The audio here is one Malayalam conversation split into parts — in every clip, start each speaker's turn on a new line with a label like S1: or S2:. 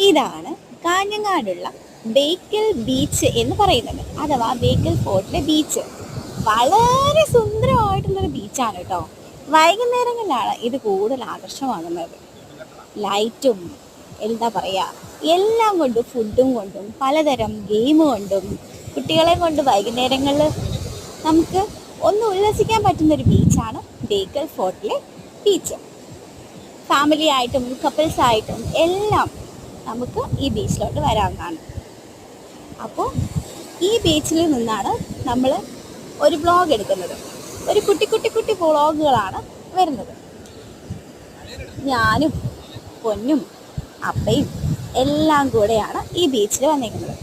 S1: ഇതാണ് കാഞ്ഞങ്ങാടുള്ള ബേക്കൽ ബീച്ച് എന്ന് പറയുന്നത്, അഥവാ ബേക്കൽ ഫോർട്ടിലെ ബീച്ച്. വളരെ സുന്ദരമായിട്ടുള്ളൊരു ബീച്ചാണ് കേട്ടോ. വൈകുന്നേരങ്ങളിലാണ് ഇത് കൂടുതൽ ആകർഷമാകുന്നത്. ലൈറ്റും എന്താ പറയുക, എല്ലാം കൊണ്ടും, ഫുഡും കൊണ്ടും, പലതരം ഗെയിം കൊണ്ടും, കുട്ടികളെ കൊണ്ട് വൈകുന്നേരങ്ങളിൽ നമുക്ക് ഒന്ന് ഉല്ലസിക്കാൻ പറ്റുന്നൊരു ബീച്ചാണ് ബേക്കൽ ഫോർട്ടിലെ ബീച്ച്. ഫാമിലി ആയിട്ടും കപ്പിൾസ് ആയിട്ടും എല്ലാം നമുക്ക് ഈ ബീച്ചിലോട്ട് വരാവുന്നതാണ്. അപ്പോൾ ഈ ബീച്ചിൽ നിന്നാണ് നമ്മൾ ഒരു വ്ളോഗ് എടുക്കുന്നത്. ഒരു കുട്ടി കുട്ടി കുട്ടി വ്ളോഗുകളാണ് വരുന്നത്. ഞാനും പൊന്നും അപ്പയും എല്ലാം കൂടെയാണ് ഈ ബീച്ചിൽ വന്നിരിക്കുന്നത്.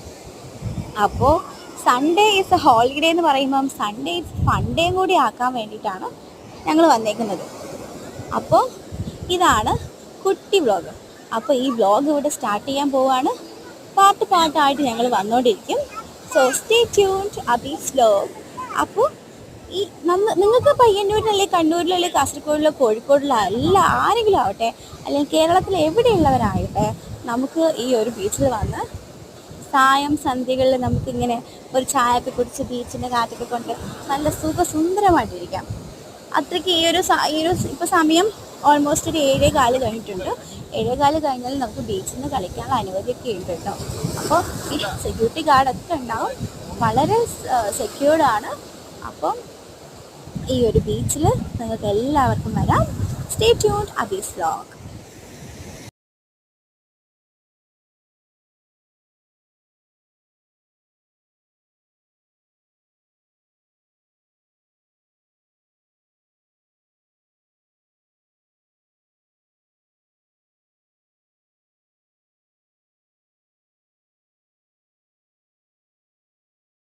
S1: അപ്പോൾ സൺഡേ ഈസ് എ ഹോളിഡേ എന്ന് പറയുമ്പം സൺഡേ ഈസ് ഫൺഡേയും കൂടി ആക്കാൻ വേണ്ടിയിട്ടാണ് ഞങ്ങൾ വന്നേക്കുന്നത്. അപ്പോൾ ഇതാണ് കുട്ടി വ്ളോഗ്. അപ്പോൾ ഈ വ്ളോഗ് ഇവിടെ സ്റ്റാർട്ട് ചെയ്യാൻ പോവാണ്. പാട്ടായിട്ട് ഞങ്ങൾ വന്നുകൊണ്ടിരിക്കും. So stay tuned Abi's vlog. അപ്പോൾ ഈ നിങ്ങൾക്ക് പയ്യന്നൂരിലല്ലേ, കണ്ണൂരിലല്ലേ, കാസർഗോഡിലോ, കോഴിക്കോടിലോ അല്ല, ആരെങ്കിലും ആവട്ടെ, അല്ലെങ്കിൽ കേരളത്തിൽ എവിടെയുള്ളവരാകട്ടെ, നമുക്ക് ഈ ഒരു ബീച്ചിൽ വന്ന് സായം സന്ധ്യകളിൽ നമുക്കിങ്ങനെ ഒരു ചായയൊക്കെ കുടിച്ച് ബീച്ചിൻ്റെ കാറ്റൊക്കെ കൊണ്ട് നല്ല സുന്ദരമായിട്ടിരിക്കാം. അത്രയ്ക്ക് ഈ ഒരു ഇപ്പോൾ സമയം ഓൾമോസ്റ്റ് ഒരു 7:15 കഴിഞ്ഞിട്ടുണ്ട്. 7:15 കഴിഞ്ഞാൽ നമുക്ക് ബീച്ചിൽ നിന്ന് കളിക്കാനുള്ള അനുമതിയൊക്കെ ഉണ്ട് കേട്ടോ. അപ്പോൾ ഈ സെക്യൂരിറ്റി ഗാർഡൊക്കെ ഉണ്ടാവും, വളരെ സെക്യൂർഡാണ്. അപ്പം ഈ ഒരു ബീച്ചിൽ നിങ്ങൾക്ക് എല്ലാവർക്കും വരാം. Stay tuned Abi's vlog.